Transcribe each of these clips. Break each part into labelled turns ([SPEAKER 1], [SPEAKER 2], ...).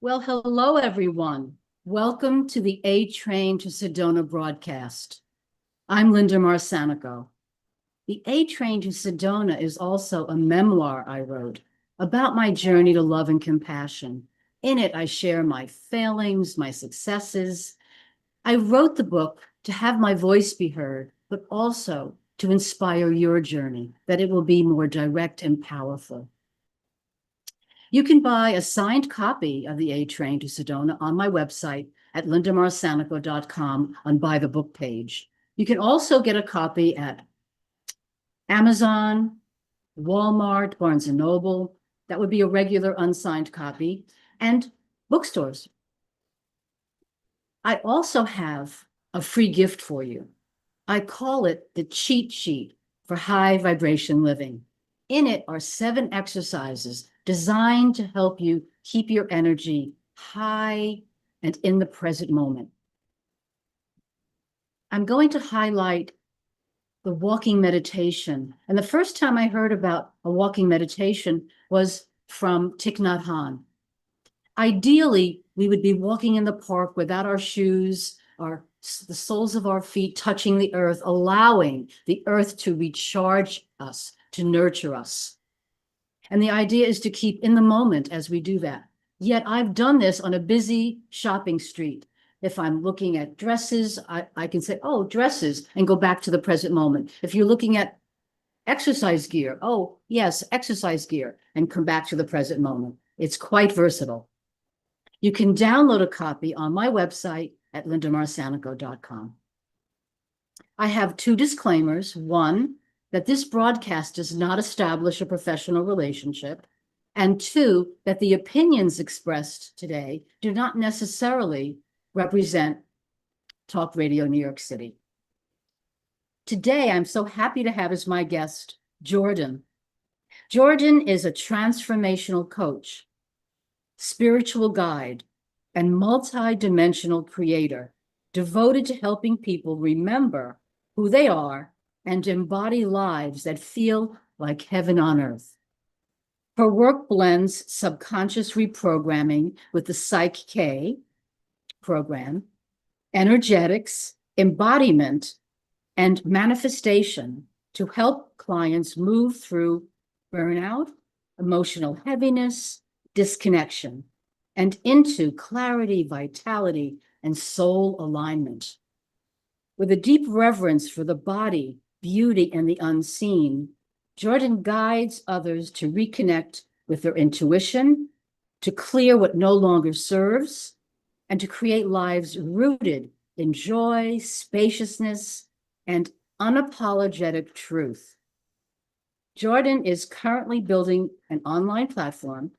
[SPEAKER 1] Well, hello, everyone. Welcome to the A Train to Sedona broadcast. I'm Linda Marsanico. The A Train to Sedona is also a memoir I wrote about my journey to love and compassion. In it, I share my failings, my successes. I wrote the book to have my voice be heard, but also to inspire your journey, that it will be more direct and powerful. You can buy a signed copy of the A Train to Sedona on my website at lindamarsanico.com on Buy the Book page. You can also get a copy at Amazon, Walmart, Barnes & Noble. That would be a regular unsigned copy, and bookstores. I also have a free gift for you. I call it the cheat sheet for high vibration living. In it are 7 exercises designed to help you keep your energy high and in the present moment. I'm going to highlight the walking meditation. And the first time I heard about a walking meditation was from Thich Nhat Hanh. Ideally, we would be walking in the park without our shoes, the soles of our feet touching the earth, allowing the earth to recharge us, to nurture us. And the idea is to keep in the moment as we do that. Yet I've done this on a busy shopping street. If I'm looking at dresses, I can say, oh, dresses, and go back to the present moment. If you're looking at exercise gear, oh, yes, exercise gear, and come back to the present moment. It's quite versatile. You can download a copy on my website at lindamarsanico.com. I have 2 disclaimers. One, that this broadcast does not establish a professional relationship. And 2, that the opinions expressed today do not necessarily represent Talk Radio New York City. Today, I'm so happy to have as my guest, Jordann. Jordann is a transformational coach, spiritual guide, and multi-dimensional creator devoted to helping people remember who they are and embody lives that feel like heaven on earth. Her work blends subconscious reprogramming with the PSYCH-K program, energetics, embodiment, and manifestation to help clients move through burnout, emotional heaviness, disconnection, and into clarity, vitality, and soul alignment. With a deep reverence for the body, beauty, and the unseen, Jordann guides others to reconnect with their intuition, to clear what no longer serves, and to create lives rooted in joy, spaciousness, and unapologetic truth. Jordann is currently building an online platform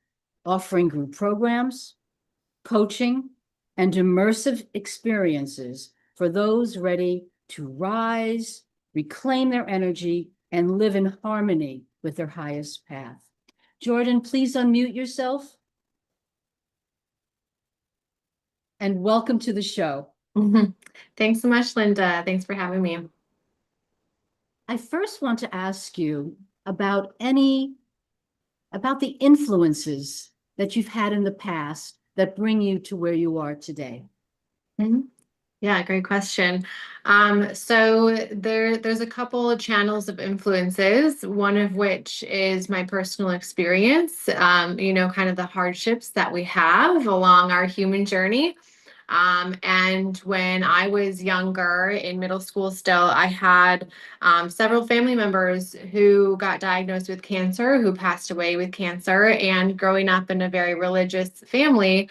[SPEAKER 1] offering group programs, coaching, and immersive experiences for those ready to rise, reclaim their energy, and live in harmony with their highest path. Jordann, please unmute yourself. And welcome to the show.
[SPEAKER 2] Thanks so much, Linda. Thanks for having me.
[SPEAKER 1] I first want to ask you about the influences that you've had in the past that bring you to where you are today.
[SPEAKER 2] Yeah, great question. So there's a couple of channels of influences, one of which is my personal experience, kind of the hardships that we have along our human journey. And when I was younger, in middle school still, I had several family members who got diagnosed with cancer, who passed away with cancer. And growing up in a very religious family,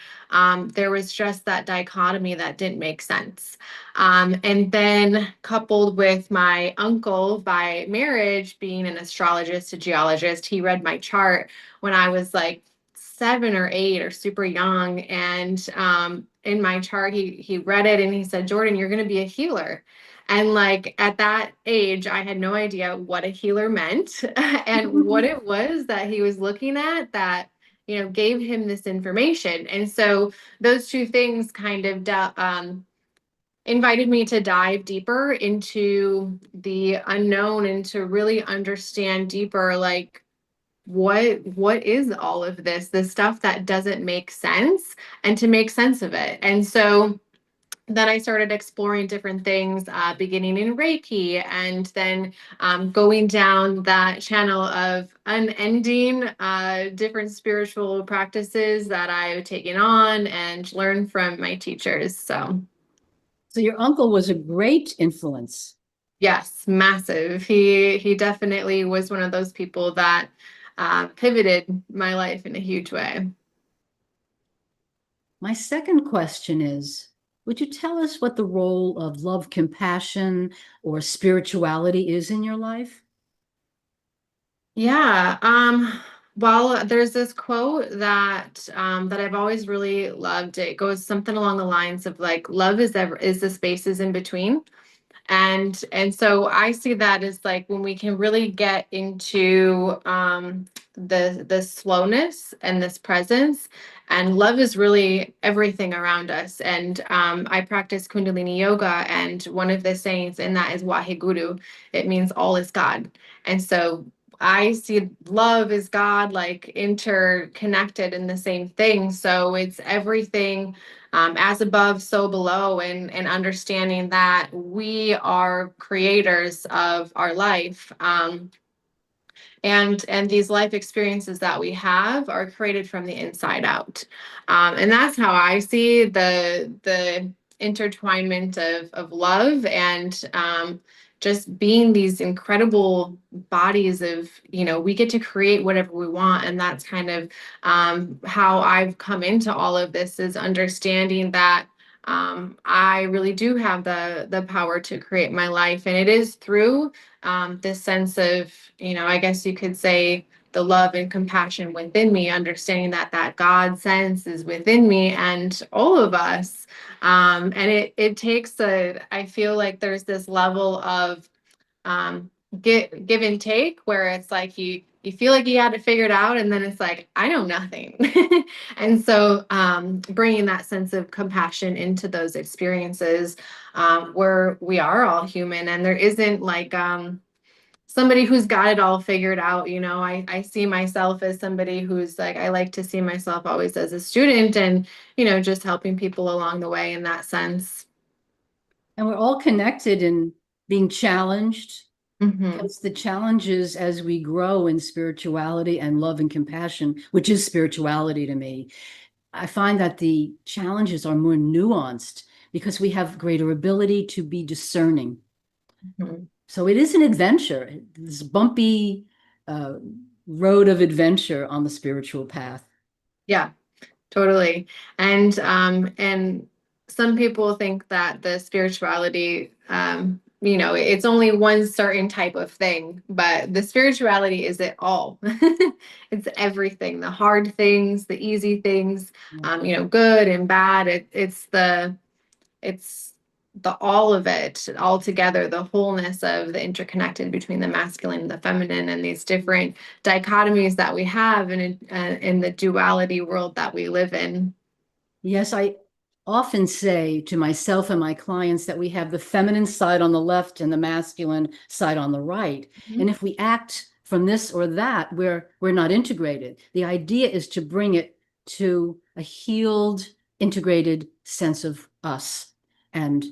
[SPEAKER 2] there was just that dichotomy that didn't make sense. And then coupled with my uncle by marriage being an astrologist, a geologist, he read my chart when I was like 7 or 8 or super young. And in my chart, he read it and he said, Jordann, you're going to be a healer. And like at that age, I had no idea what a healer meant and what it was that he was looking at that, gave him this information. And so those 2 things kind of invited me to dive deeper into the unknown and to really understand deeper, like, what is all of this stuff that doesn't make sense, and to make sense of it. And so then I started exploring different things, beginning in Reiki, and then going down that channel of unending different spiritual practices that I've taken on and learned from my teachers. So,
[SPEAKER 1] So your uncle was a great influence.
[SPEAKER 2] yes, massive. He definitely was one of those people that pivoted my life in a huge way.
[SPEAKER 1] My second question is, would you tell us what the role of love, compassion, or spirituality is in your life?
[SPEAKER 2] Yeah. Well, there's this quote that I've always really loved. It goes something along the lines of like, love is the spaces in between. And so I see that as like when we can really get into the slowness and this presence, and love is really everything around us. And I practice Kundalini yoga, and one of the sayings in that is Waheguru. It means all is God. And so I see love is God, like interconnected in the same thing. So it's everything, as above, so below, and understanding that we are creators of our life. And these life experiences that we have are created from the inside out. And that's how I see the intertwinement of love, and just being these incredible bodies of, we get to create whatever we want. And that's kind of how I've come into all of this, is understanding that I really do have the power to create my life. And it is through this sense of, I guess you could say, the love and compassion within me, understanding that that God sense is within me and all of us. And it takes I feel like there's this level of um, give and take, where it's like you feel like you had to figure it out, and then it's like, I know nothing. And so bringing that sense of compassion into those experiences, where we are all human, and there isn't like somebody who's got it all figured out. I see myself as somebody who's like, I like to see myself always as a student, and just helping people along the way in that sense.
[SPEAKER 1] And we're all connected in being challenged,
[SPEAKER 2] Hmm.
[SPEAKER 1] because the challenges as we grow in spirituality and love and compassion, which is spirituality to me, I find that the challenges are more nuanced because we have greater ability to be discerning.
[SPEAKER 2] Hmm.
[SPEAKER 1] So it is an adventure, this bumpy uh, road of adventure on the spiritual path.
[SPEAKER 2] Yeah. Totally. And some people think that the spirituality, it's only one certain type of thing, but the spirituality is it all. It's everything, the hard things, the easy things, good and bad. It's the all of it all together, the wholeness of the interconnected between the masculine and the feminine, and these different dichotomies that we have in the duality world that we live in.
[SPEAKER 1] Yes, I often say to myself and my clients that we have the feminine side on the left and the masculine side on the right. And
[SPEAKER 2] Mhm.
[SPEAKER 1] if we act from this or that, we're not integrated. The idea is to bring it to a healed, integrated sense of us. And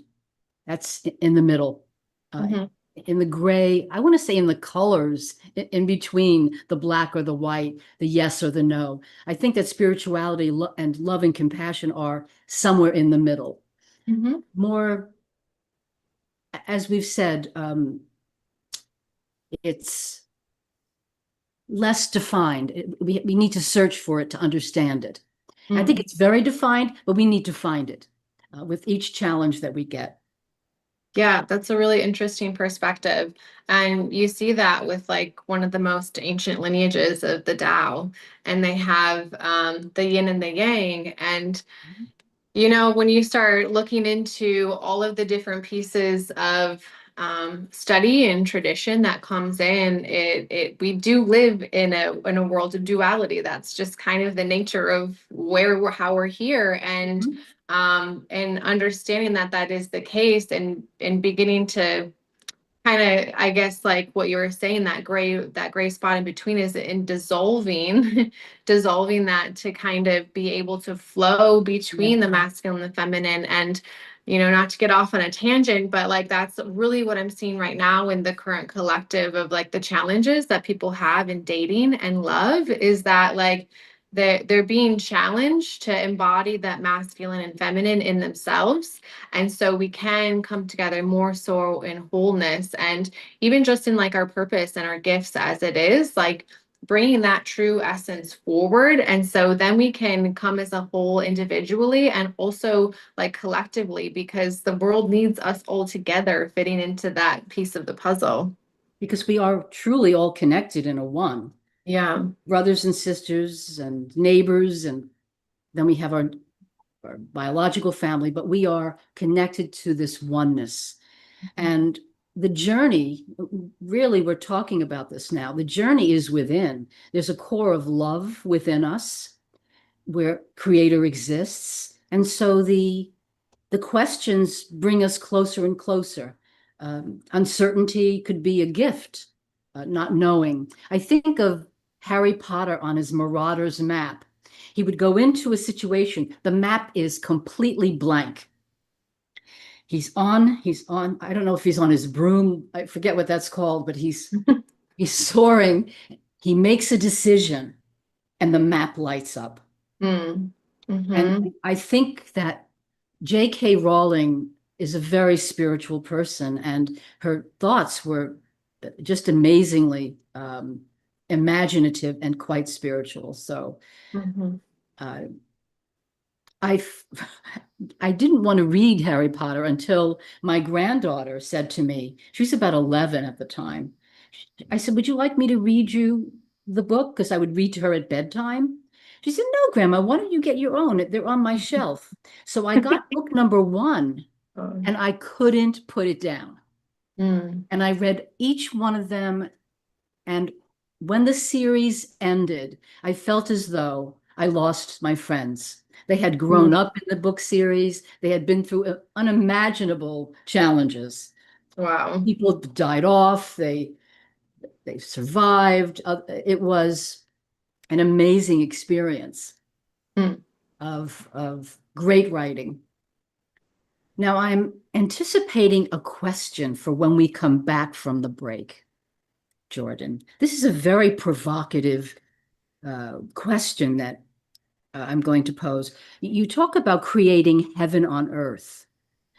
[SPEAKER 1] that's in the middle, uh,
[SPEAKER 2] Mhm.
[SPEAKER 1] in the gray. I want to say in the colors in between the black or the white, the yes or the no. I think that spirituality and love and compassion are somewhere in the middle.
[SPEAKER 2] Mhm.
[SPEAKER 1] More, as we've said, it's less defined. We need to search for it to understand it. I think
[SPEAKER 2] Mm.
[SPEAKER 1] it's very defined, but we need to find it with each challenge that we get.
[SPEAKER 2] Yeah, that's a really interesting perspective. And you see that with like one of the most ancient lineages of the Tao, and they have the yin and the yang. And when you start looking into all of the different pieces of study and tradition that comes in, we do live in a world of duality. That's just kind of the nature of how we're here, and understanding that that is the case, and beginning to kind of, I guess, like what you were saying, that gray spot in between is in dissolving, dissolving that to kind of be able to flow between the masculine and the feminine. And, not to get off on a tangent, but like that's really what I'm seeing right now in the current collective of like the challenges that people have in dating and love is that like they're being challenged to embody that masculine and feminine in themselves. And so we can come together more so in wholeness and even just in like our purpose and our gifts as it is, like bringing that true essence forward. And so then we can come as a whole individually and also like collectively, because the world needs us all together fitting into that piece of the puzzle.
[SPEAKER 1] Because we are truly all connected in a one.
[SPEAKER 2] Yeah.
[SPEAKER 1] Brothers and sisters and neighbors, and then we have our biological family, but we are connected to this oneness. And the journey, really, we're talking about this now. The journey is within. There's a core of love within us where creator exists. And so the questions bring us closer and closer. Uncertainty could be a gift, not knowing. I think of Harry Potter on his Marauder's map. He would go into a situation, the map is completely blank. He's on, I don't know if he's on his broom, I forget what that's called, but he's soaring. He makes a decision and the map lights up.
[SPEAKER 2] Mm.
[SPEAKER 1] And
[SPEAKER 2] Mm-hmm.
[SPEAKER 1] I think that J.K. Rowling is a very spiritual person, and her thoughts were just amazingly imaginative and quite spiritual. So
[SPEAKER 2] Mm-hmm.
[SPEAKER 1] uh, I I didn't want to read Harry Potter until my granddaughter said to me, she was about 11 at the time. I said, "Would you like me to read you the book?" Because I would read to her at bedtime. She said, "No, Grandma, why don't you get your own? They're on my shelf." So I got book number one and I couldn't put it down.
[SPEAKER 2] Mm.
[SPEAKER 1] And I read each one of them. And when the series ended, I felt as though I lost my friends. They had grown
[SPEAKER 2] Mm.
[SPEAKER 1] up in the book series. They had been through unimaginable challenges.
[SPEAKER 2] Wow.
[SPEAKER 1] People died off. They survived. It was an amazing experience
[SPEAKER 2] Mm.
[SPEAKER 1] of great writing. Now I'm anticipating a question for when we come back from the break, Jordann. This is a very provocative question that I'm going to pose. You talk about creating heaven on earth.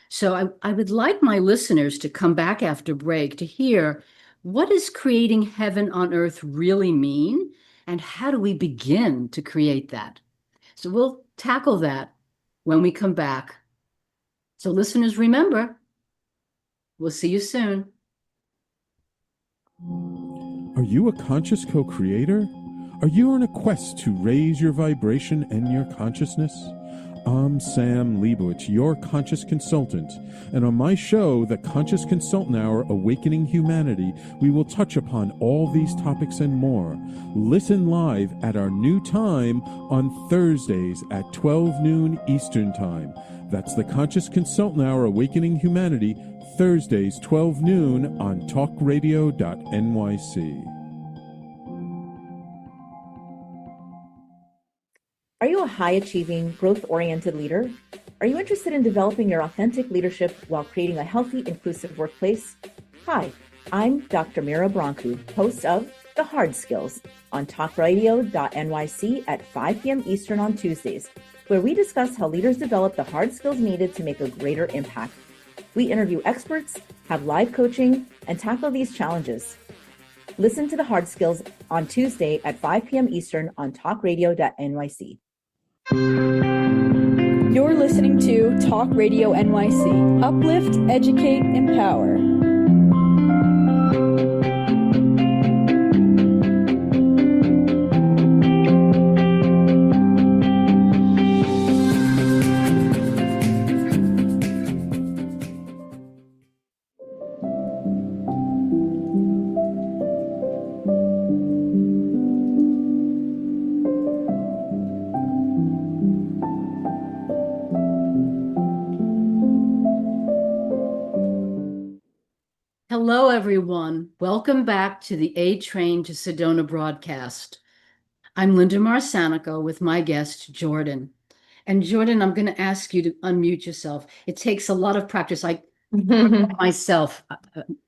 [SPEAKER 1] So I would like my listeners to come back after break to hear, what does creating heaven on earth really mean? And how do we begin to create that? So we'll tackle that when we come back. So listeners, remember, we'll see you soon.
[SPEAKER 3] Are you a conscious co-creator? Are you on a quest to raise your vibration and your consciousness? I'm Sam Leibowitz, your conscious consultant, and on my show, The Conscious Consultant Hour Awakening Humanity, we will touch upon all these topics and more. Listen live at our new time on Thursdays at 12 noon Eastern Time. That's The Conscious Consultant Hour Awakening Humanity, Thursdays 12 noon on talkradio.nyc.
[SPEAKER 4] Are you a high-achieving, growth-oriented leader? Are you interested in developing your authentic leadership while creating a healthy, inclusive workplace? Hi, I'm Dr. Mira Brancu, host of The Hard Skills on talkradio.nyc at 5 p.m. Eastern on Tuesdays, where we discuss how leaders develop the hard skills needed to make a greater impact. We interview experts, have live coaching, and tackle these challenges. Listen to The Hard Skills on Tuesday at 5 p.m. Eastern on talkradio.nyc.
[SPEAKER 5] You're listening to Talk Radio NYC. Uplift, educate, empower.
[SPEAKER 1] everyone. Welcome back to the A Train to Sedona broadcast. I'm Linda Marsanico with my guest, Jordann. And Jordann, I'm going to ask you to unmute yourself. It takes a lot of practice. I myself,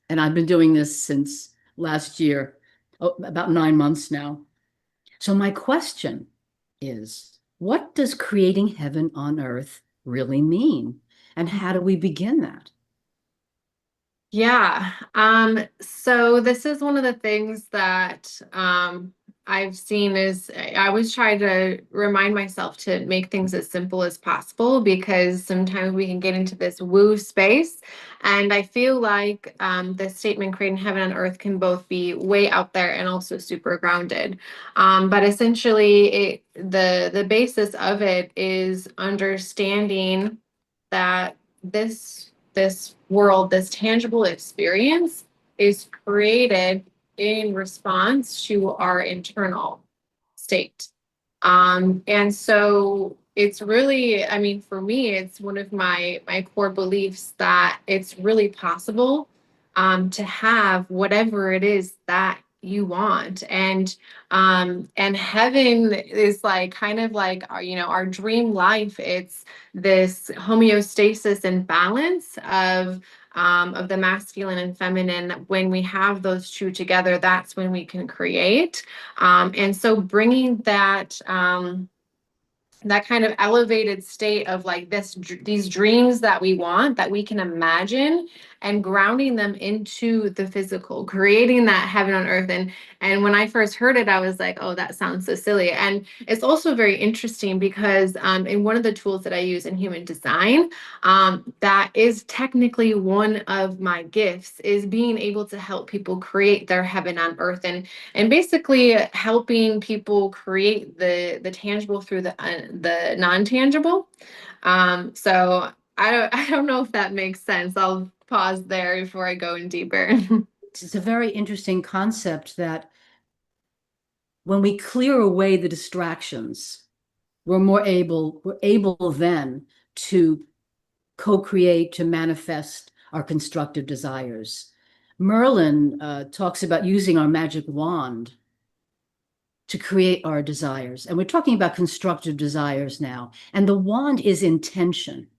[SPEAKER 1] and I've been doing this since last year, about 9 months now. So my question is, what does creating heaven on earth really mean? And how do we begin that?
[SPEAKER 2] Yeah. So this is one of the things that I've seen is I always try to remind myself to make things as simple as possible, because sometimes we can get into this woo space. And I feel like the statement creating heaven on earth can both be way out there and also super grounded. But essentially the basis of it is understanding that this world, this tangible experience is created in response to our internal state. And so it's really, I mean, for me, it's one of my core beliefs that it's really possible to have whatever it is that you want. And heaven is like kind of like our dream life. It's this homeostasis and balance of the masculine and feminine. When we have those two together, that's when we can create. And so bringing that kind of elevated state of like these dreams that we want, that we can imagine, and grounding them into the physical, creating that heaven on earth. And when I first heard it, I was like, oh, that sounds so silly. And it's also very interesting because in one of the tools that I use in human design, that is technically one of my gifts, is being able to help people create their heaven on earth, and basically helping people create the tangible through the non-tangible. So I don't know if that makes sense. I'll pause there before I go in deeper.
[SPEAKER 1] It's a very interesting concept that when we clear away the distractions, we're able then to co-create, to manifest our constructive desires. Merlin talks about using our magic wand to create our desires. And we're talking about constructive desires now. And the wand is intention.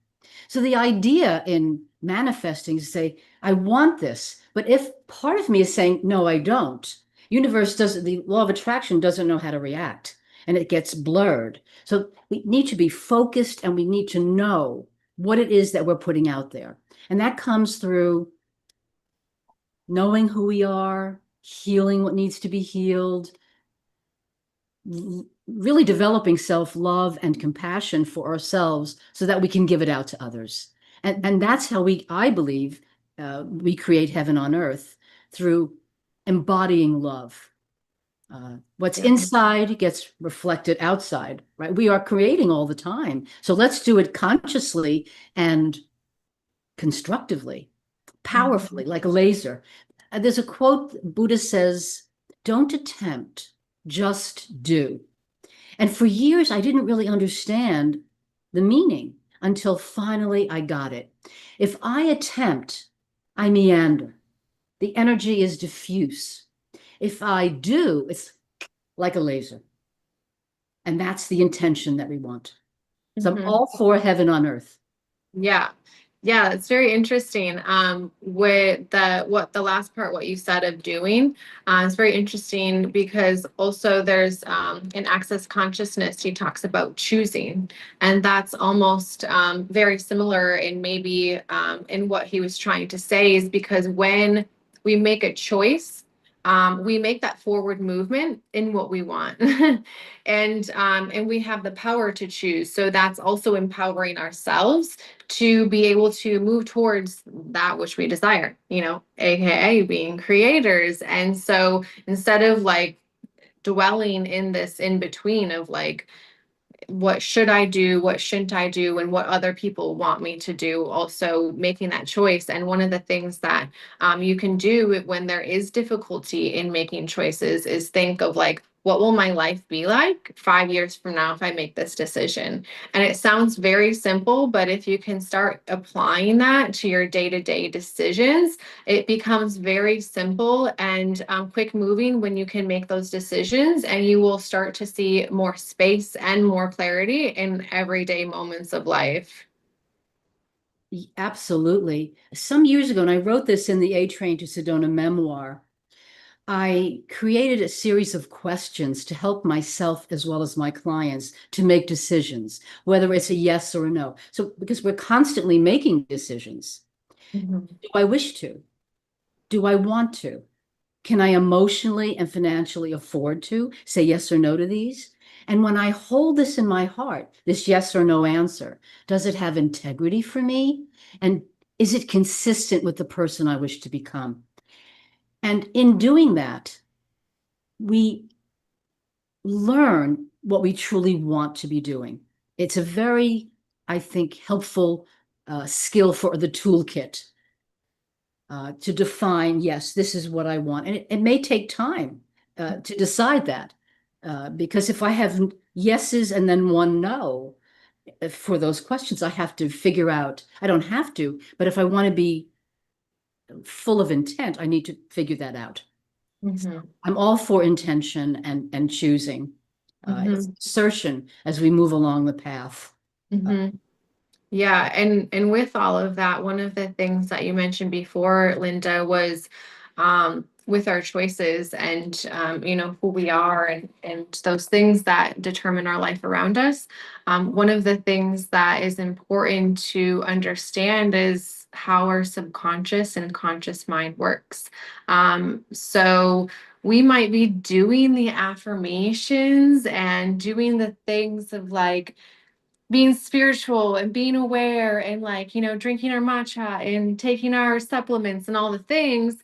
[SPEAKER 1] So the idea in manifesting is to say, I want this, but if part of me is saying, no, I don't, the law of attraction doesn't know how to react, and it gets blurred. So we need to be focused, and we need to know what it is that we're putting out there. And that comes through knowing who we are, healing what needs to be healed, really developing self-love and compassion for ourselves so that we can give it out to others. And that's how I believe, we create heaven on earth, through embodying love. What's inside gets reflected outside, right? We are creating all the time. So let's do it consciously and constructively, powerfully, like a laser. There's a quote, Buddha says, don't attempt, just do. And for years, I didn't really understand the meaning until finally I got it. If I attempt, I meander. The energy is diffuse. If I do, it's like a laser. And that's the intention that we want. So I'm all for heaven on earth.
[SPEAKER 2] Yeah. Yeah, it's very interesting. With the last part, what you said of doing, it's very interesting because also there's in Access Consciousness, he talks about choosing, and that's almost very similar in maybe in what he was trying to say, is because when we make a choice, we make that forward movement in what we want, and we have the power to choose. So that's also empowering ourselves to be able to move towards that which we desire, aka being creators. And so instead of like dwelling in this in between of like, what should I do, what shouldn't I do, and what other people want me to do, also making that choice. And one of the things that you can do when there is difficulty in making choices is think of like, what will my life be like 5 years from now if I make this decision? And it sounds very simple, but if you can start applying that to your day-to-day decisions, it becomes very simple and quick moving when you can make those decisions, and you will start to see more space and more clarity in everyday moments of life.
[SPEAKER 1] Absolutely. Some years ago, and I wrote this in the A Train to Sedona memoir, I created a series of questions to help myself as well as my clients to make decisions, whether it's a yes or a no. So, because we're constantly making decisions.
[SPEAKER 2] Mhm.
[SPEAKER 1] Do I wish to? Do I want to? Can I emotionally and financially afford to say yes or no to these? And when I hold this in my heart, this yes or no answer, does it have integrity for me? And is it consistent with the person I wish to become? And in doing that, we learn what we truly want to be doing. It's a very, I think, helpful skill for the toolkit to define, yes, this is what I want. And it may take time to decide that because if I have yeses and then one no for those questions, I have to figure out, I don't have to, but if I want to be full of intent, I need to figure that out.
[SPEAKER 2] Mhm.
[SPEAKER 1] I'm all for intention and choosing. It's
[SPEAKER 2] Mhm.
[SPEAKER 1] assertion as we move along the path.
[SPEAKER 2] Mhm. Yeah, and with all of that, one of the things that you mentioned before, Linda, was with our choices and who we are and those things that determine our life around us. One of the things that is important to understand is how our subconscious and conscious mind works. So we might be doing the affirmations and doing the things of like being spiritual and being aware and like drinking our matcha and taking our supplements and all the things,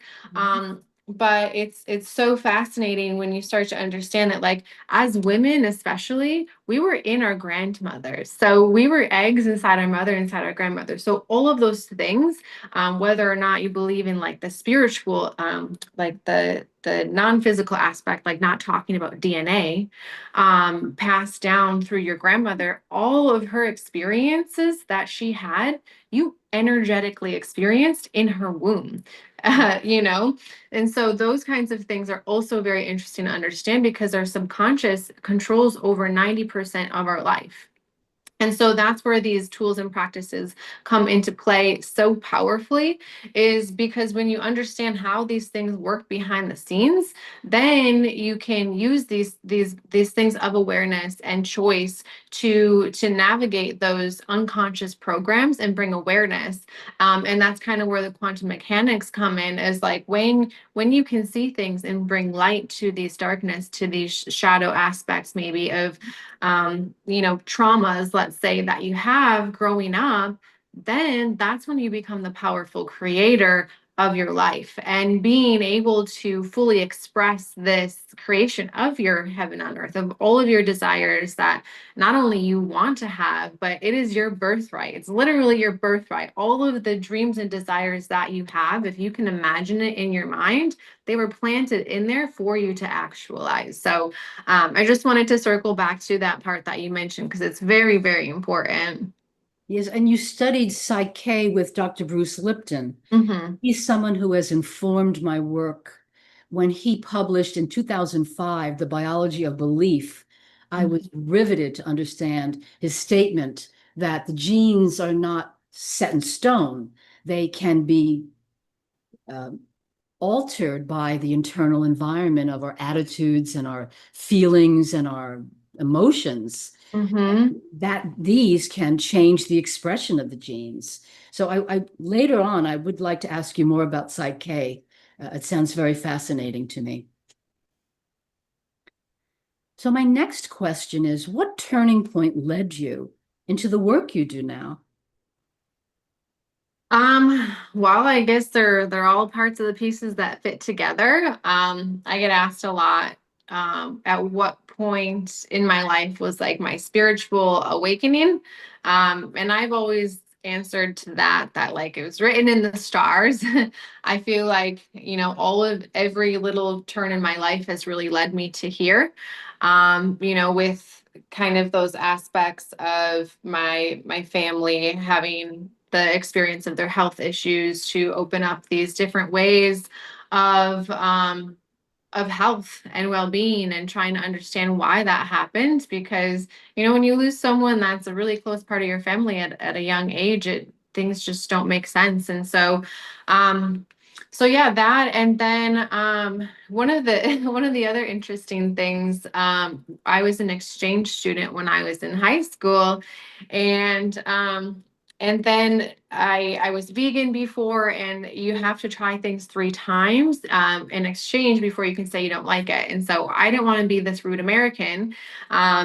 [SPEAKER 2] but it's so fascinating when you start to understand that, like, as women especially, we were in our grandmothers, so we were eggs inside our mother, inside our grandmother. So all of those things, whether or not you believe in like the spiritual, like the non-physical aspect, like not talking about DNA, passed down through your grandmother, all of her experiences that she had, you energetically experienced in her womb. And so those kinds of things are also very interesting to understand because our subconscious controls over 90% of our life. And so that's where these tools and practices come into play so powerfully, is because when you understand how these things work behind the scenes, then you can use these things of awareness and choice to navigate those unconscious programs and bring awareness. And that's kind of where the quantum mechanics come in, is like when you can see things and bring light to these darkness, to these shadow aspects maybe of traumas, let's say, that you have growing up, then that's when you become the powerful creator of your life, and being able to fully express this creation of your heaven on earth, of all of your desires that not only you want to have, but it is your birthright. It's literally your birthright. All of the dreams and desires that you have, if you can imagine it in your mind, they were planted in there for you to actualize. So I just wanted to circle back to that part that you mentioned because it's very, very important.
[SPEAKER 1] Yes, and you studied PSYCH-K with Dr. Bruce Lipton.
[SPEAKER 2] Mm-hmm.
[SPEAKER 1] He's someone who has informed my work. When he published in 2005, The Biology of Belief, I was riveted to understand his statement that the genes are not set in stone. They can be um, altered by the internal environment of our attitudes and our feelings and our emotions,
[SPEAKER 2] Mm-hmm.
[SPEAKER 1] that these can change the expression of the genes. So I later on, I would like to ask you more about PSYCH-K. It sounds very fascinating to me. So my next question is, what turning point led you into the work you do now?
[SPEAKER 2] Well, I guess they're all parts of the pieces that fit together. I get asked a lot, at what point in my life was like my spiritual awakening. And I've always answered to that, that like it was written in the stars. I feel like, you know, every little turn in my life has really led me to here. You know, with kind of those aspects of my family having the experience of their health issues to open up these different ways of health and well-being, and trying to understand why that happened. Because, you know, when you lose someone that's a really close part of your family at a young age, things just don't make sense. And so yeah, that. And then one of the one of the other interesting things, I was an exchange student when I was in high school, and then I was vegan before, and you have to try things 3 times in exchange before you can say you don't like it. And so I didn't want to be this rude American,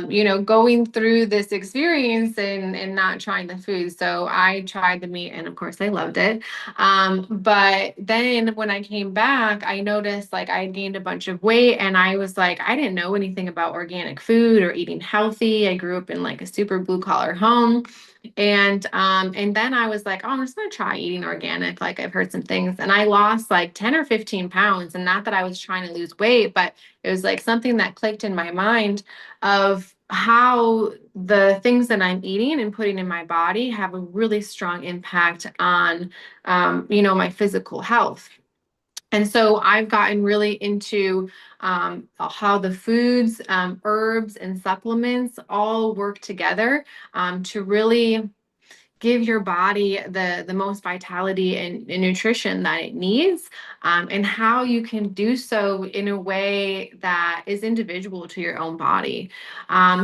[SPEAKER 2] you know, going through this experience and not trying the food. So I tried the meat, and of course I loved it. But then when I came back, I noticed like I had gained a bunch of weight, and I was like, I didn't know anything about organic food or eating healthy. I grew up in like a super blue collar home. And then I was like, oh, I'm just gonna try eating organic. Like I've heard some things, and I lost like 10 or 15 pounds. And not that I was trying to lose weight, but it was like something that clicked in my mind of how the things that I'm eating and putting in my body have a really strong impact on, you know, my physical health. And so I've gotten really into how the foods, herbs, and supplements all work together to really give your body the most vitality and nutrition that it needs, and how you can do so in a way that is individual to your own body.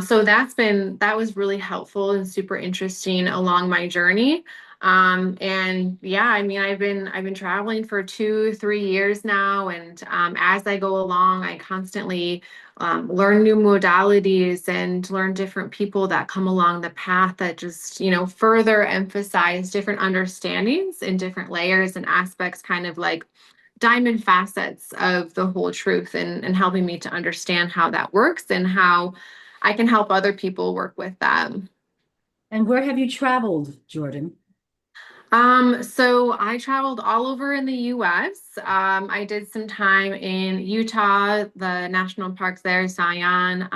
[SPEAKER 2] So that was really helpful and super interesting along my journey. And yeah, I mean, I've been traveling for 2, 3 years now, and as I go along, I constantly learn new modalities and learn different people that come along the path that just, you know, further emphasize different understandings in different layers and aspects, kind of like diamond facets of the whole truth, and helping me to understand how that works and how I can help other people work with that.
[SPEAKER 1] And where have you traveled, Jordann?
[SPEAKER 2] So I traveled all over in the US. I did some time in Utah, the national parks there, Zion,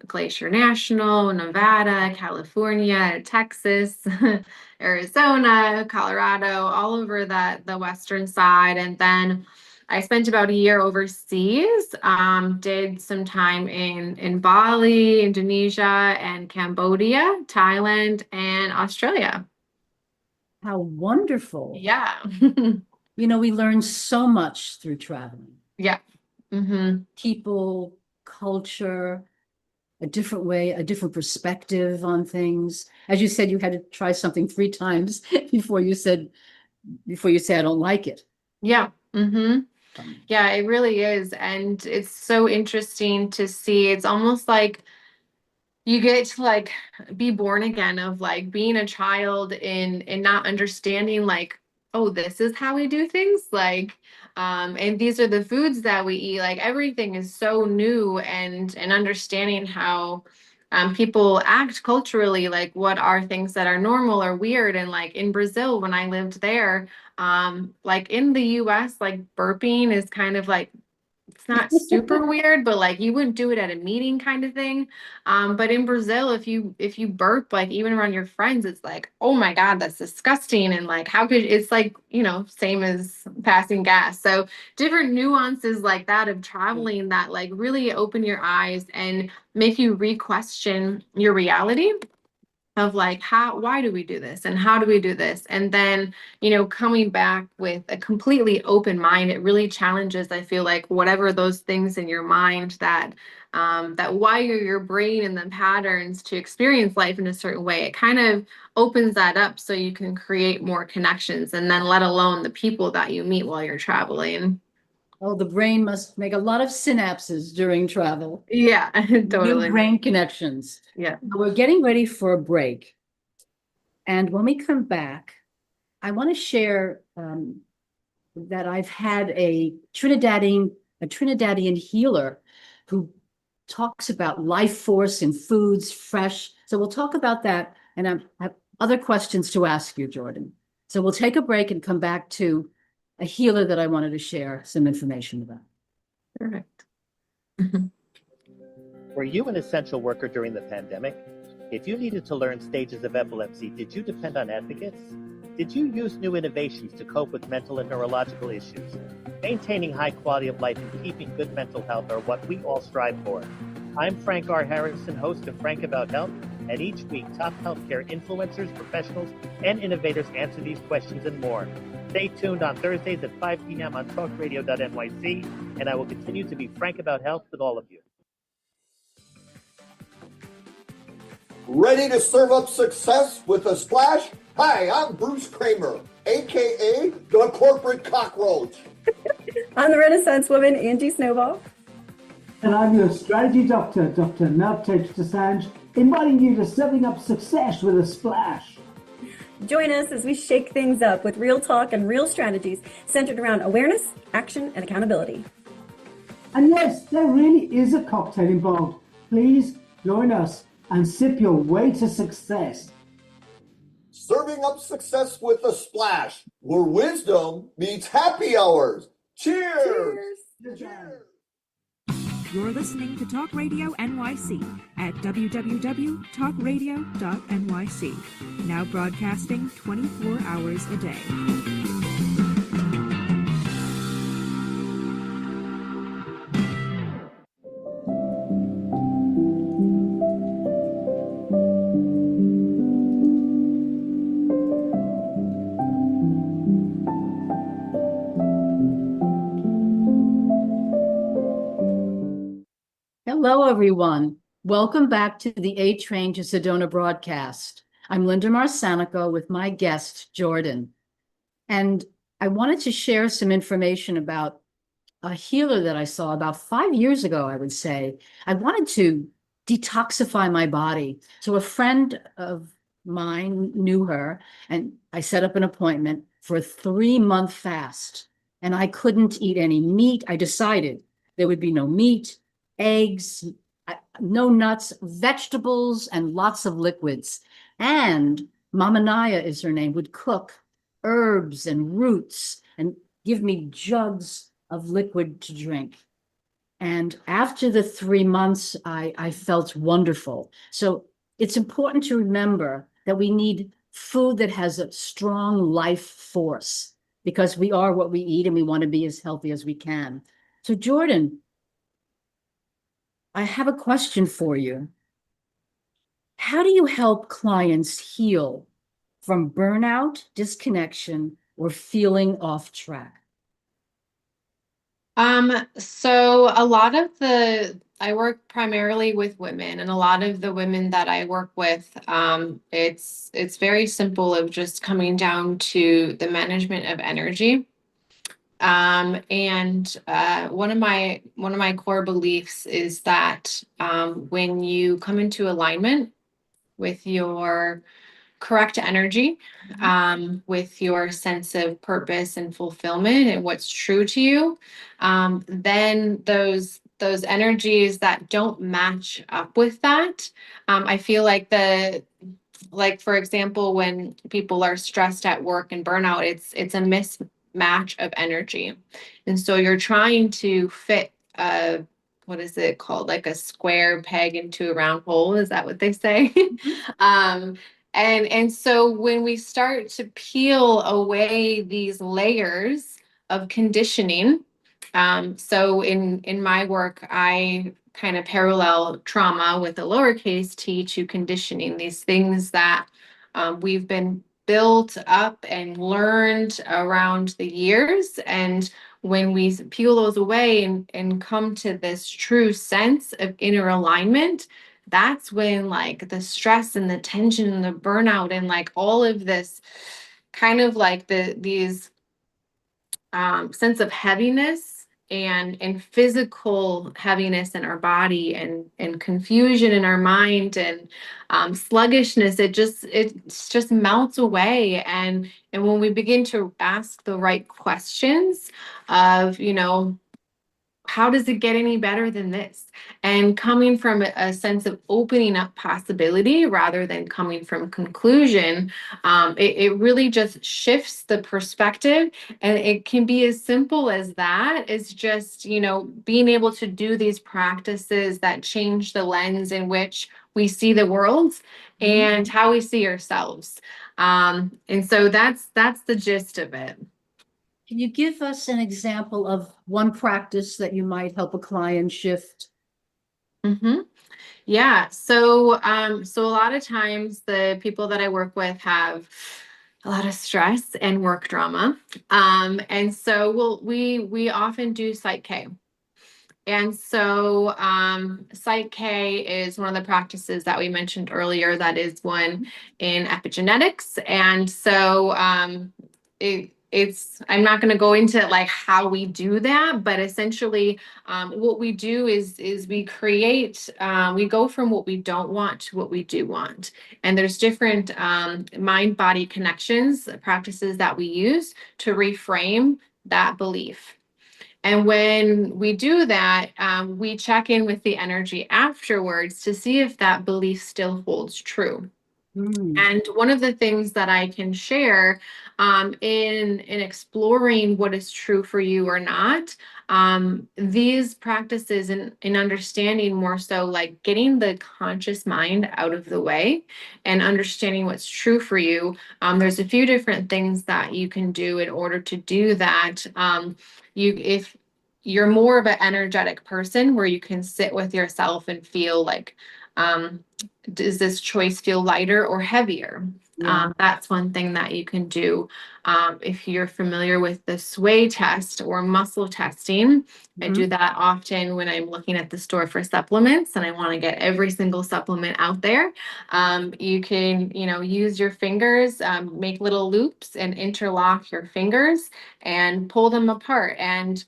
[SPEAKER 2] Glacier National, Nevada, California, Texas, Arizona, Colorado, all over the western side. And then I spent about a year overseas, did some time in Bali, Indonesia, and Cambodia, Thailand, and Australia.
[SPEAKER 1] How wonderful.
[SPEAKER 2] Yeah.
[SPEAKER 1] You know, we learn so much through traveling.
[SPEAKER 2] Yeah. Mm-hmm.
[SPEAKER 1] People, culture, a different way, a different perspective on things. As you said, you had to try something 3 times before you said I don't like it.
[SPEAKER 2] Yeah. Mm-hmm. Yeah, it really is. And it's so interesting to see. It's almost like you get to like be born again, of like being a child in not understanding like, oh, this is how we do things, like and these are the foods that we eat. Like everything is so new, and understanding how people act culturally, like what are things that are normal or weird. And like in Brazil, when I lived there, like in the US, like burping is kind of like, it's not super weird, but like you wouldn't do it at a meeting kind of thing. But in Brazil, if you burp, like even around your friends, it's like, oh my God, that's disgusting. And like, how could, it's like, you know, same as passing gas. So different nuances like that of traveling that like really open your eyes and make you re-question your reality of like, why do we do this, and how do we do this? And then, you know, coming back with a completely open mind, it really challenges, I feel like, whatever those things in your mind that that wire your brain and the patterns to experience life in a certain way. It kind of opens that up so you can create more connections, and then let alone the people that you meet while you're traveling.
[SPEAKER 1] Oh, the brain must make a lot of synapses during travel.
[SPEAKER 2] Yeah,
[SPEAKER 1] New
[SPEAKER 2] totally.
[SPEAKER 1] brain connections.
[SPEAKER 2] Yeah.
[SPEAKER 1] We're getting ready for a break. And when we come back, I want to share that I've had a Trinidadian healer who talks about life force in foods, fresh. So we'll talk about that. And other questions to ask you, Jordann. So we'll take a break and come back to a healer that I wanted to share some information about.
[SPEAKER 2] Perfect.
[SPEAKER 6] Were you an essential worker during the pandemic? If you needed to learn stages of epilepsy, did you depend on advocates? Did you use new innovations to cope with mental and neurological issues? Maintaining high quality of life and keeping good mental health are what we all strive for. I'm Frank R. Harrison, host of Frank About Health, and each week top healthcare influencers, professionals, and innovators answer these questions and more. Stay tuned on Thursdays at 5 p.m. on talkradio.nyc, and I will continue to be frank about health with all of you.
[SPEAKER 7] Ready to serve up success with a splash? Hi, I'm Bruce Kramer, aka the Corporate Cockroach.
[SPEAKER 8] I'm the Renaissance woman, Angie Snowball.
[SPEAKER 9] And I'm your strategy doctor, Dr. Navtej Desange, inviting you to serving up success with a splash.
[SPEAKER 8] Join us as we shake things up with real talk and real strategies centered around awareness, action, and accountability.
[SPEAKER 9] And yes, there really is a cocktail involved. Please join us and sip your way to success.
[SPEAKER 7] Serving up success with a splash, where wisdom meets happy hours. Cheers!
[SPEAKER 9] Cheers.
[SPEAKER 10] You're listening to Talk Radio NYC at www.talkradio.nyc. Now broadcasting 24 hours a day.
[SPEAKER 1] Hello, everyone. Welcome back to the A Train to Sedona broadcast. I'm Linda Marsanico with my guest, Jordann. And I wanted to share some information about a healer that I saw about 5 years ago, I would say. I wanted to detoxify my body. So a friend of mine knew her, and I set up an appointment for a 3-month fast. And I couldn't eat any meat. I decided there would be no meat, eggs, no nuts, vegetables, and lots of liquids. And Mama Naya is her name, would cook herbs and roots and give me jugs of liquid to drink. And after the 3 months, I felt wonderful. So it's important to remember that we need food that has a strong life force, because we are what we eat and we want to be as healthy as we can. So Jordann, I have a question for you. How do you help clients heal from burnout, disconnection, or feeling off track?
[SPEAKER 2] So I work primarily with women, and a lot of the women that I work with, it's very simple of just coming down to the management of energy. One of my core beliefs is that when you come into alignment with your correct energy, with your sense of purpose and fulfillment and what's true to you, then those energies that don't match up with that, I feel like for example, when people are stressed at work and burnout, it's a mismatch of energy. And so you're trying to fit what is it called? Like a square peg into a round hole. Is that what they say? And so when we start to peel away these layers of conditioning, so in my work, I kind of parallel trauma with a lowercase t to conditioning, these things that we've been built up and learned around the years. And when we peel those away and come to this true sense of inner alignment, that's when like the stress and the tension and the burnout and like all of this kind of like these sense of heaviness and physical heaviness in our body and confusion in our mind and sluggishness, it just melts away. And when we begin to ask the right questions of, how does it get any better than this? And coming from a sense of opening up possibility rather than coming from conclusion, it really just shifts the perspective. And it can be as simple as that. It's just, being able to do these practices that change the lens in which we see the world and how we see ourselves. And so that's the gist of it.
[SPEAKER 1] Can you give us an example of one practice that you might help a client shift?
[SPEAKER 2] Yeah. So a lot of times the people that I work with have a lot of stress and work drama. And so we often do PSYCH-K. And so PSYCH-K is one of the practices that we mentioned earlier. That is one in epigenetics. And so I'm not going to go into like how we do that, but essentially what we do is we create, we go from what we don't want to what we do want. And there's different mind-body connections, practices that we use to reframe that belief. And when we do that, we check in with the energy afterwards to see if that belief still holds true. And one of the things that I can share in exploring what is true for you or not, these practices in understanding more so like getting the conscious mind out of the way and understanding what's true for you. There's a few different things that you can do in order to do that. If you're more of an energetic person where you can sit with yourself and feel like, does this choice feel lighter or heavier?
[SPEAKER 1] Yeah.
[SPEAKER 2] That's one thing that you can do. If you're familiar with the sway test or muscle testing, I do that often when I'm looking at the store for supplements and I want to get every single supplement out there. You can, use your fingers, make little loops and interlock your fingers and pull them apart. And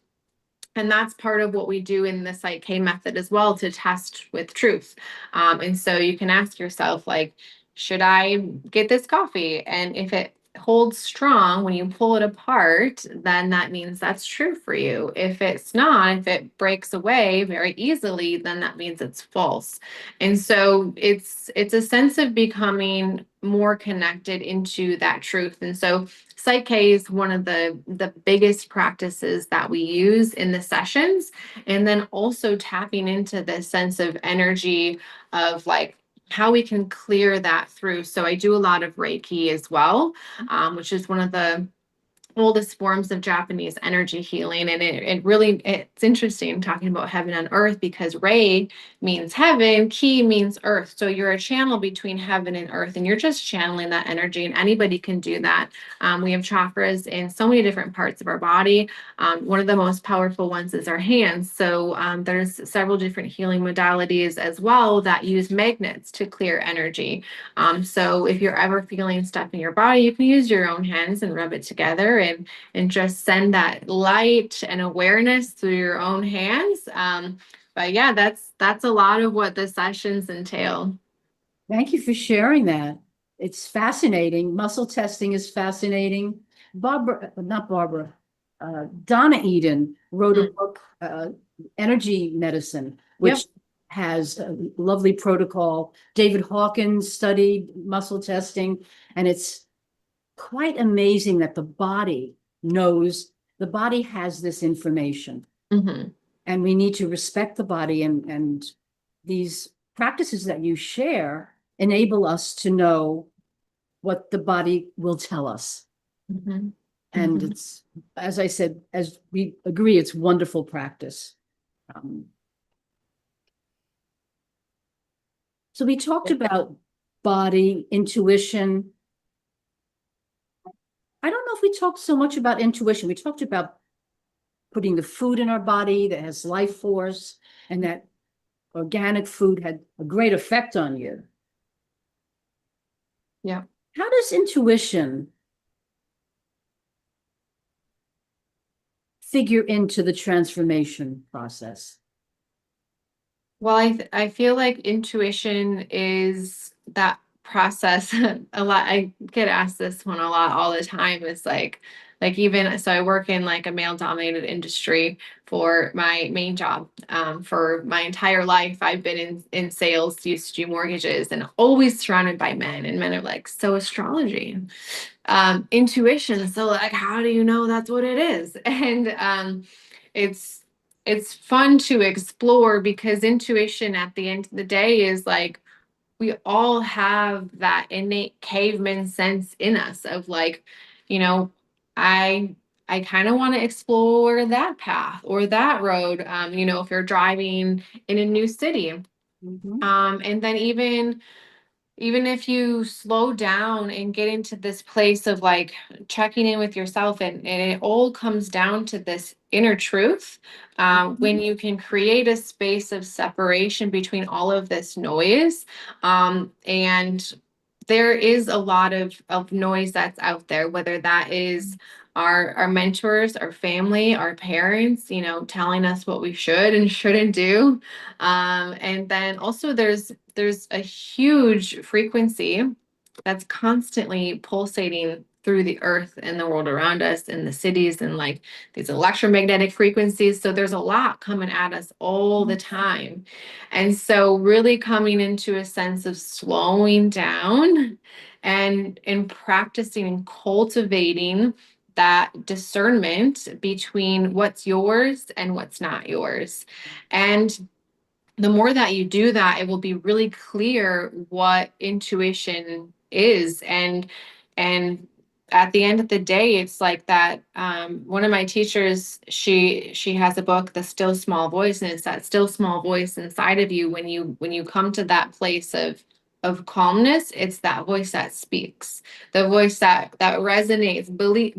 [SPEAKER 2] that's part of what we do in the PSYCH-K method as well, to test with truth. And so you can ask yourself, like, should I get this coffee? And if it holds strong when you pull it apart, then that means that's true for you. If it's not, if it breaks away very easily, then that means it's false. And so it's a sense of becoming more connected into that truth. And so PSYCH-K is one of the biggest practices that we use in the sessions. And then also tapping into this sense of energy of like how we can clear that through. So I do a lot of Reiki as well, which is one of the oldest forms of Japanese energy healing. And it's interesting talking about heaven and earth, because Rei means heaven, Ki means earth. So you're a channel between heaven and earth, and you're just channeling that energy, and anybody can do that. We have chakras in so many different parts of our body. One of the most powerful ones is our hands. So there's several different healing modalities as well that use magnets to clear energy. So if you're ever feeling stuff in your body, you can use your own hands and rub it together and just send that light and awareness through your own hands. But yeah, that's a lot of what the sessions entail.
[SPEAKER 1] Thank you for sharing that. It's fascinating. Muscle testing is fascinating. Donna Eden wrote a book, Energy Medicine, which has a lovely protocol. David Hawkins studied muscle testing, and it's quite amazing that the body has this information. And we need to respect the body, and these practices that you share enable us to know what the body will tell us. And it's, as I said, as we agree, it's wonderful practice. So we talked about body, intuition. I don't know if we talked so much about intuition. We talked about putting the food in our body that has life force, and that organic food had a great effect on you.
[SPEAKER 2] Yeah.
[SPEAKER 1] How does intuition figure into the transformation process?
[SPEAKER 2] Well, I feel like intuition is that process. A lot, I get asked this one a lot all the time. It's like Like even, so I work in like a male dominated industry for my main job. For my entire life, I've been in sales, used to do mortgages, and always surrounded by men, and men are like, so astrology, intuition. So like, how do you know that's what it is? And it's fun to explore, because intuition at the end of the day is like, we all have that innate caveman sense in us of like, you know, I I kind of want to explore that path or that road. If you're driving in a new city. And then even if you slow down and get into this place of like checking in with yourself, and it all comes down to this inner truth, when you can create a space of separation between all of this noise, and there is a lot of noise that's out there, whether that is our mentors, our family, our parents, telling us what we should and shouldn't do. And then also there's a huge frequency that's constantly pulsating through the earth and the world around us, in the cities, and like these electromagnetic frequencies. So there's a lot coming at us all the time. And so really coming into a sense of slowing down and practicing and cultivating that discernment between what's yours and what's not yours. And the more that you do that, it will be really clear what intuition is. And at the end of the day, it's like that. One of my teachers, she has a book, The Still Small Voice, and it's that still small voice inside of you. When you come to that place of calmness, it's that voice that speaks, the voice that resonates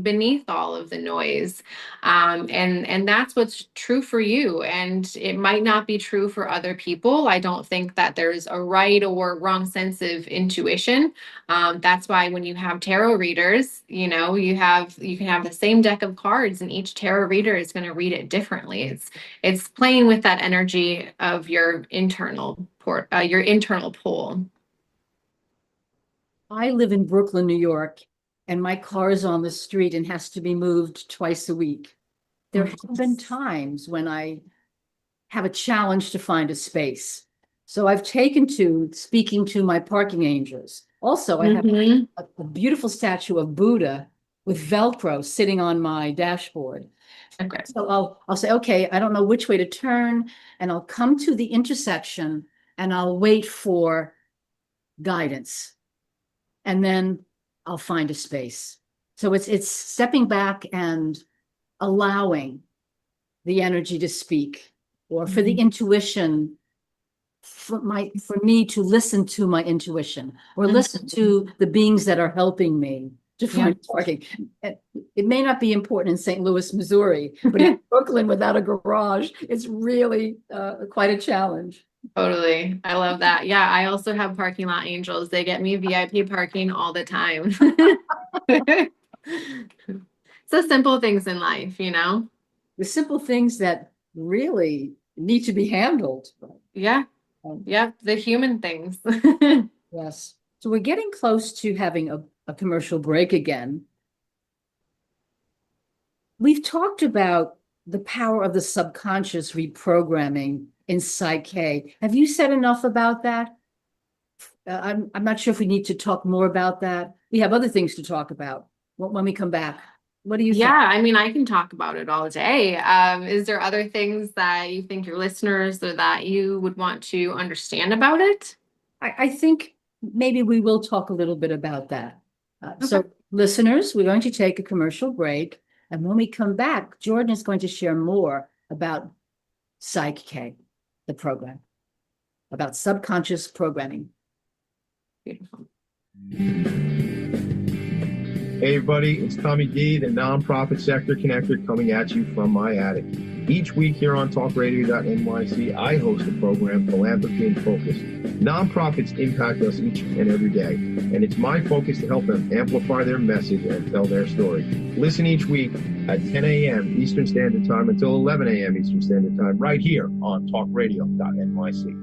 [SPEAKER 2] beneath all of the noise. And that's what's true for you. And it might not be true for other people. I don't think that there's a right or wrong sense of intuition. That's why when you have tarot readers, you can have the same deck of cards, and each tarot reader is going to read it differently. It's playing with that energy of your internal pole.
[SPEAKER 1] I live in Brooklyn, New York, and my car is on the street and has to be moved twice a week. There have been times when I have a challenge to find a space. So I've taken to speaking to my parking angels. Also, I have a beautiful statue of Buddha with Velcro sitting on my dashboard.
[SPEAKER 2] Okay.
[SPEAKER 1] So I'll say, okay, I don't know which way to turn, and I'll come to the intersection and I'll wait for guidance. And then I'll find a space. So it's stepping back and allowing the energy to speak, or for the intuition, for me to listen to my intuition, or listen to the beings that are helping me to find parking. It may not be important in St. Louis, Missouri, but in Brooklyn without a garage, it's really quite a challenge.
[SPEAKER 2] Totally. I love that. Yeah, I also have parking lot angels. They get me VIP parking all the time. So simple things in life,
[SPEAKER 1] The simple things that really need to be handled.
[SPEAKER 2] Yeah. Yeah. The human things.
[SPEAKER 1] Yes. So we're getting close to having a commercial break again. We've talked about the power of the subconscious reprogramming in PSYCH-K. Have you said enough about that? I'm not sure if we need to talk more about that. We have other things to talk about when we come back. What do you think?
[SPEAKER 2] Yeah, I mean, I can talk about it all day. Is there other things that you think your listeners or that you would want to understand about it?
[SPEAKER 1] I think maybe we will talk a little bit about that.
[SPEAKER 2] Okay.
[SPEAKER 1] So listeners, we're going to take a commercial break. And when we come back, Jordann is going to share more about PSYCH-K, the program, about subconscious programming.
[SPEAKER 2] Beautiful.
[SPEAKER 11] Hey everybody, it's Tommy D, the nonprofit sector connector, coming at you from my attic. Each week here on talkradio.nyc, I host the program Philanthropy in Focus. Nonprofits impact us each and every day, and it's my focus to help them amplify their message and tell their story. Listen each week at 10 a.m. Eastern Standard Time until 11 a.m. Eastern Standard Time, right here on talkradio.nyc.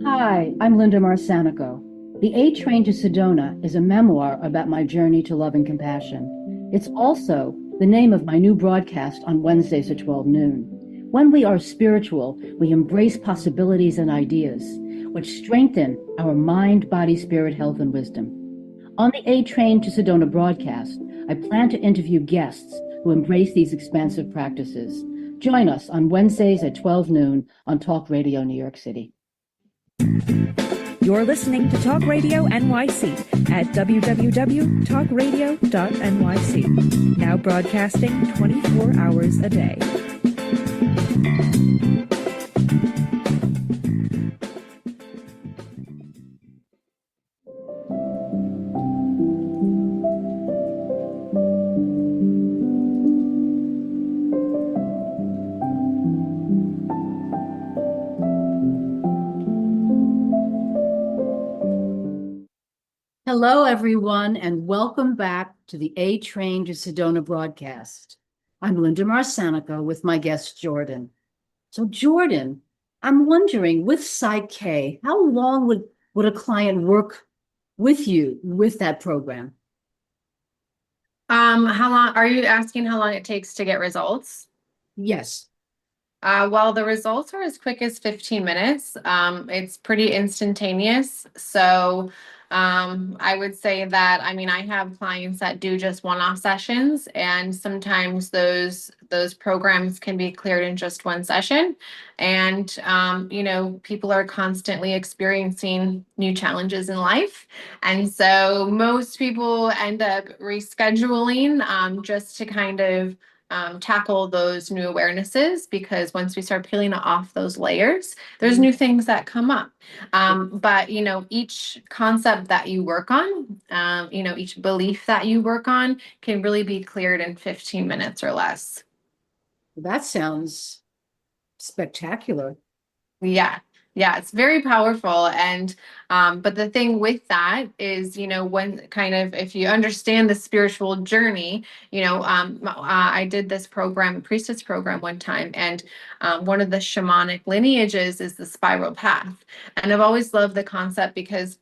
[SPEAKER 1] Hi, I'm Linda Marsanico. The A Train to Sedona is a memoir about my journey to love and compassion. It's also the name of my new broadcast on Wednesdays at 12 noon. When we are spiritual, we embrace possibilities and ideas, which strengthen our mind, body, spirit, health, and wisdom. On the A Train to Sedona broadcast, I plan to interview guests who embrace these expansive practices. Join us on Wednesdays at 12 noon on Talk Radio New York City.
[SPEAKER 10] You're listening to Talk Radio NYC at www.talkradio.nyc. Now broadcasting 24 hours a day.
[SPEAKER 1] Hello, everyone, and welcome back to the A Train to Sedona broadcast. I'm Linda Marsanica with my guest, Jordann. So, Jordann, I'm wondering, with PSYCH-K, how long would a client work with you with that program?
[SPEAKER 2] How long are you asking how long it takes to get results?
[SPEAKER 1] Yes.
[SPEAKER 2] Well, the results are as quick as 15 minutes. It's pretty instantaneous. So I would say that, I mean, I have clients that do just one-off sessions, and sometimes those programs can be cleared in just one session. And, people are constantly experiencing new challenges in life. And so most people end up rescheduling just to kind of tackle those new awarenesses, because once we start peeling off those layers, there's new things that come up. But each concept that you work on, each belief that you work on can really be cleared in 15 minutes or less.
[SPEAKER 1] That sounds spectacular.
[SPEAKER 2] Yeah, it's very powerful. And but the thing with that is, when kind of, if you understand the spiritual journey, I did this program, priestess program one time, and one of the shamanic lineages is the spiral path. And I've always loved the concept, because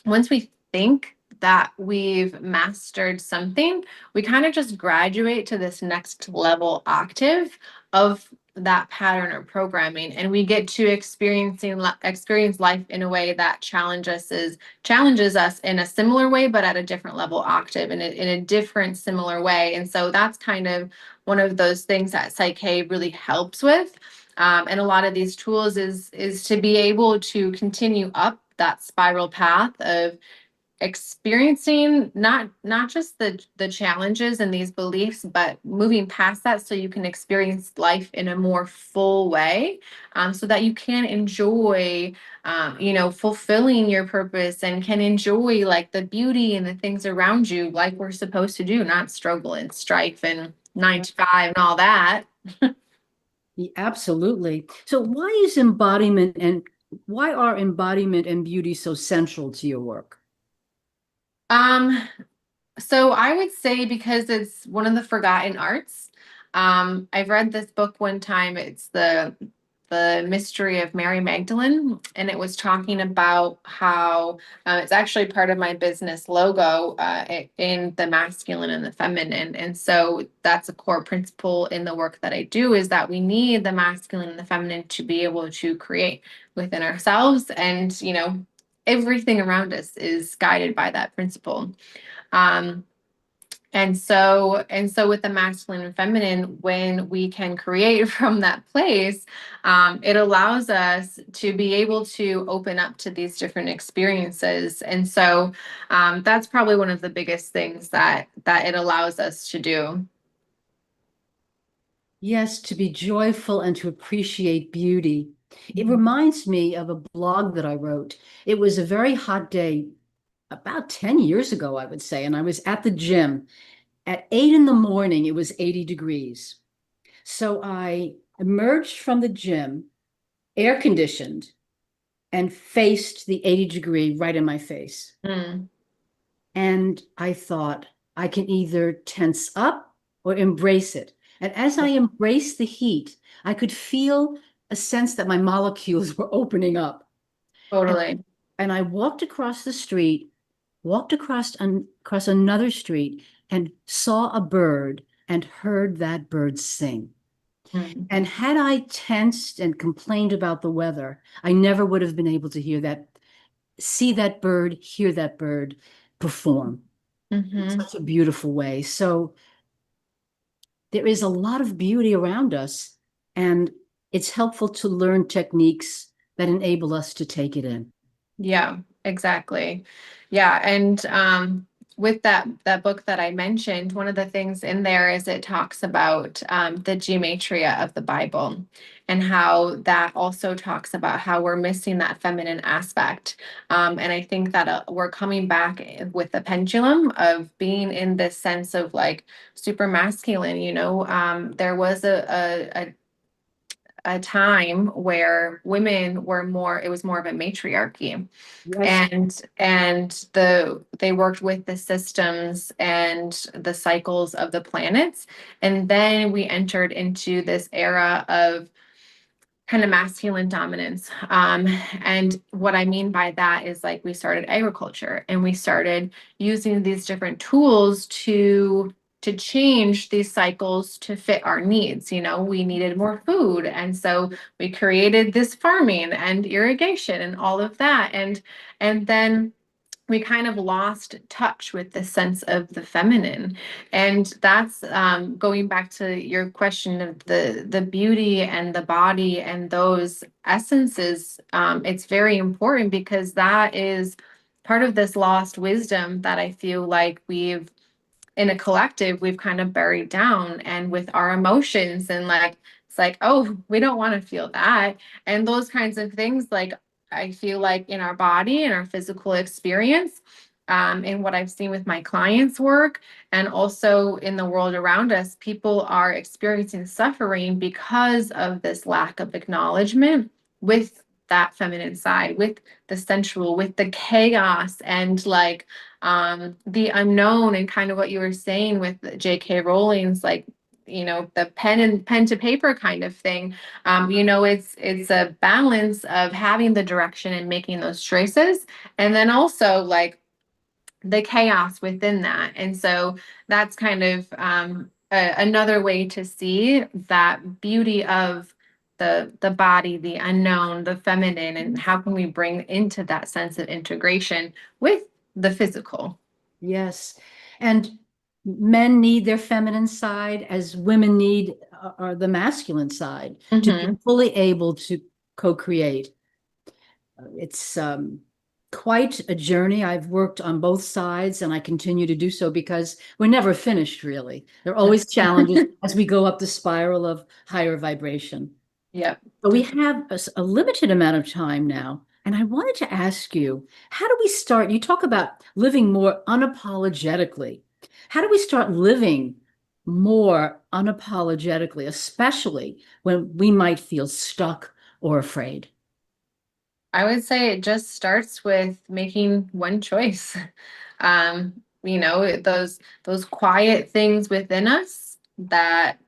[SPEAKER 2] once we think that we've mastered something, we kind of just graduate to this next level octave of that pattern or programming, and we get to experience life in a way that challenges us in a similar way, but at a different level octave, in a different similar way. And so that's kind of one of those things that PSYCH-K really helps with. And a lot of these tools is to be able to continue up that spiral path of experiencing not just the challenges and these beliefs, but moving past that, so you can experience life in a more full way, so that you can enjoy fulfilling your purpose, and can enjoy like the beauty and the things around you, like we're supposed to do, not struggle and strife and 9 to 5 and all that.
[SPEAKER 1] Yeah, absolutely. So why are embodiment and beauty so central to your work?
[SPEAKER 2] So I would say because it's one of the forgotten arts. I've read this book one time. It's the Mystery of Mary Magdalene, and it was talking about how it's actually part of my business logo, in the masculine and the feminine. And so that's a core principle in the work that I do, is that we need the masculine and the feminine to be able to create within ourselves. And, everything around us is guided by that principle. And so with the masculine and feminine, when we can create from that place, it allows us to be able to open up to these different experiences. And so that's probably one of the biggest things that it allows us to do.
[SPEAKER 1] Yes, to be joyful and to appreciate beauty. It reminds me of a blog that I wrote. It was a very hot day about 10 years ago, I would say, and I was at the gym. At 8 in the morning, it was 80 degrees. So I emerged from the gym, air conditioned, and faced the 80-degree right in my face. And I thought, I can either tense up or embrace it. And as I embraced the heat, I could feel a sense that my molecules were opening up.
[SPEAKER 2] Totally.
[SPEAKER 1] And I walked across the street, walked across another street, and saw a bird and heard that bird sing.
[SPEAKER 2] Mm.
[SPEAKER 1] And had I tensed and complained about the weather, I never would have been able to see that bird, hear that bird perform in such a beautiful way. So there is a lot of beauty around us, and it's helpful to learn techniques that enable us to take it in.
[SPEAKER 2] Yeah, exactly. Yeah, and with that book that I mentioned, one of the things in there is it talks about the gematria of the Bible, and how that also talks about how we're missing that feminine aspect. And I think that we're coming back with the pendulum of being in this sense of like super masculine. There was a time where women were more, it was more of a matriarchy.
[SPEAKER 1] Yes.
[SPEAKER 2] And they worked with the systems and the cycles of the planets. And then we entered into this era of kind of masculine dominance. And what I mean by that is like we started agriculture and we started using these different tools to change these cycles to fit our needs. We needed more food. And so we created this farming and irrigation and all of that. And then we kind of lost touch with the sense of the feminine. And that's going back to your question of the beauty and the body and those essences. It's very important because that is part of this lost wisdom that I feel like in a collective, we've kind of buried down, and with our emotions and like, it's like, oh, we don't want to feel that. And those kinds of things, like, I feel like in our body and our physical experience, and what I've seen with my clients' work, and also in the world around us, people are experiencing suffering because of this lack of acknowledgement with that feminine side, with the sensual, with the chaos, and like the unknown, and kind of what you were saying with J.K. Rowling's, like, the pen to paper kind of thing. It's a balance of having the direction and making those choices, and then also like the chaos within that. And so that's kind of another way to see that beauty of the body, the unknown, the feminine, and how can we bring into that sense of integration with the physical.
[SPEAKER 1] Yes. And men need their feminine side as women need the masculine side to be fully able to co-create. It's quite a journey. I've worked on both sides, and I continue to do so because we're never finished, really. There are always challenges as we go up the spiral of higher vibration.
[SPEAKER 2] Yep.
[SPEAKER 1] But we have a limited amount of time now. And I wanted to ask you, how do we start? You talk about living more unapologetically. How do we start living more unapologetically, especially when we might feel stuck or afraid?
[SPEAKER 2] I would say it just starts with making one choice. Those quiet things within us that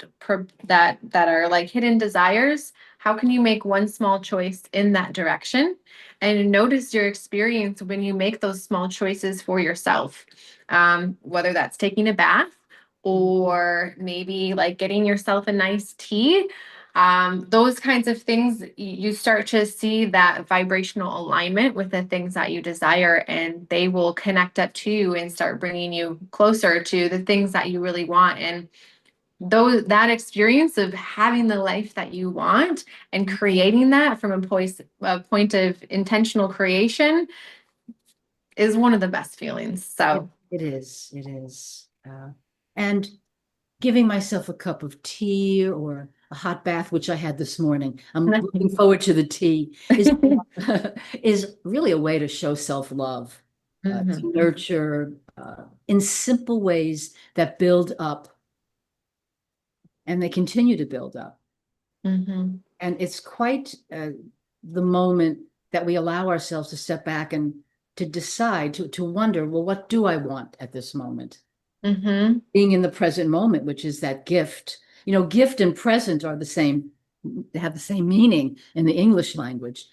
[SPEAKER 2] are like hidden desires. How can you make one small choice in that direction? And notice your experience when you make those small choices for yourself. Whether that's taking a bath, or maybe like getting yourself a nice tea. Those kinds of things, you start to see that vibrational alignment with the things that you desire, and they will connect up to you and start bringing you closer to the things that you really want. And that experience of having the life that you want and creating that from a point of intentional creation is one of the best feelings. So
[SPEAKER 1] it is. And giving myself a cup of tea or a hot bath, which I had this morning. I'm looking forward to the tea, is really a way to show self-love, to nurture in simple ways that build up, and they continue to build up. And it's quite the moment that we allow ourselves to step back and to decide, to wonder, well, what do I want at this moment? Being in the present moment, which is that gift. Gift and present are the same, they have the same meaning in the English language.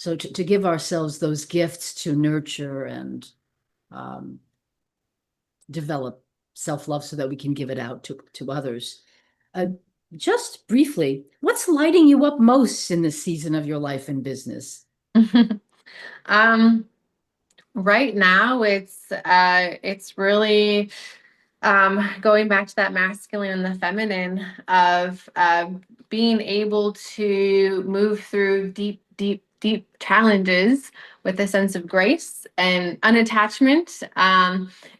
[SPEAKER 1] So to give ourselves those gifts to nurture and develop self-love so that we can give it out to others. Just briefly, what's lighting you up most in this season of your life and business?
[SPEAKER 2] Right now, it's really going back to that masculine and the feminine of being able to move through deep challenges with a sense of grace and unattachment.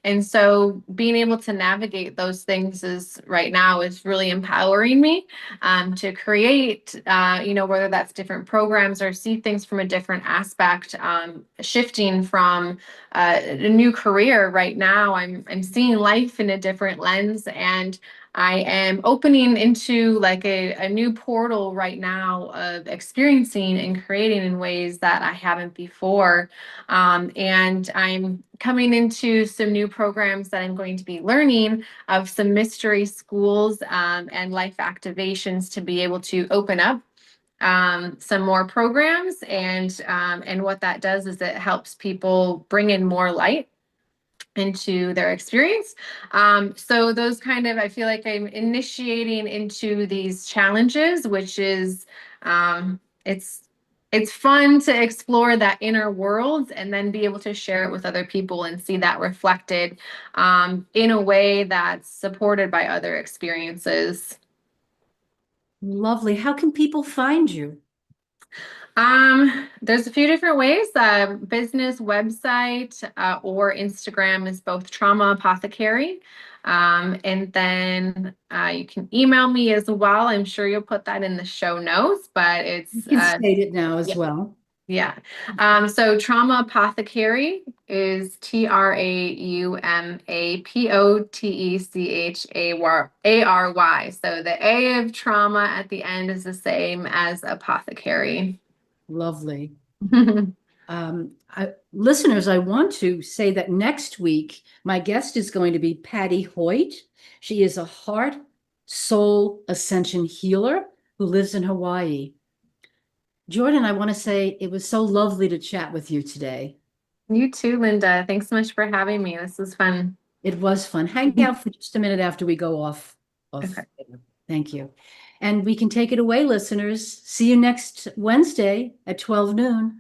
[SPEAKER 2] And so being able to navigate those things right now is really empowering me to create, whether that's different programs or see things from a different aspect, shifting from a new career right now. I'm seeing life in a different lens, and I am opening into like a new portal right now of experiencing and creating in ways that I haven't before. And I'm coming into some new programs that I'm going to be learning of some mystery schools and life activations to be able to open up some more programs. And what that does is it helps people bring in more light into their experience. So those kind of, I feel like I'm initiating into these challenges, which is, it's fun to explore that inner world and then be able to share it with other people and see that reflected in a way that's supported by other experiences.
[SPEAKER 1] Lovely. How can people find you?
[SPEAKER 2] There's a few different ways. Business website or Instagram is both Trauma Apothecary. And then you can email me as well. I'm sure you'll put that in the show notes, but it's
[SPEAKER 1] You can state it now as well.
[SPEAKER 2] Yeah. So Trauma Apothecary is TRAUMAPOTECHARY. So the A of trauma at the end is the same as apothecary.
[SPEAKER 1] Lovely. Listeners, I want to say that next week, my guest is going to be Patty Hoyt. She is a heart, soul ascension healer who lives in Hawaii. Jordann, I want to say it was so lovely to chat with you today.
[SPEAKER 2] You too, Linda. Thanks so much for having me. This was fun.
[SPEAKER 1] It was fun. Hang out for just a minute after we go off.
[SPEAKER 2] Okay.
[SPEAKER 1] Thank you. And we can take it away, listeners. See you next Wednesday at 12 noon.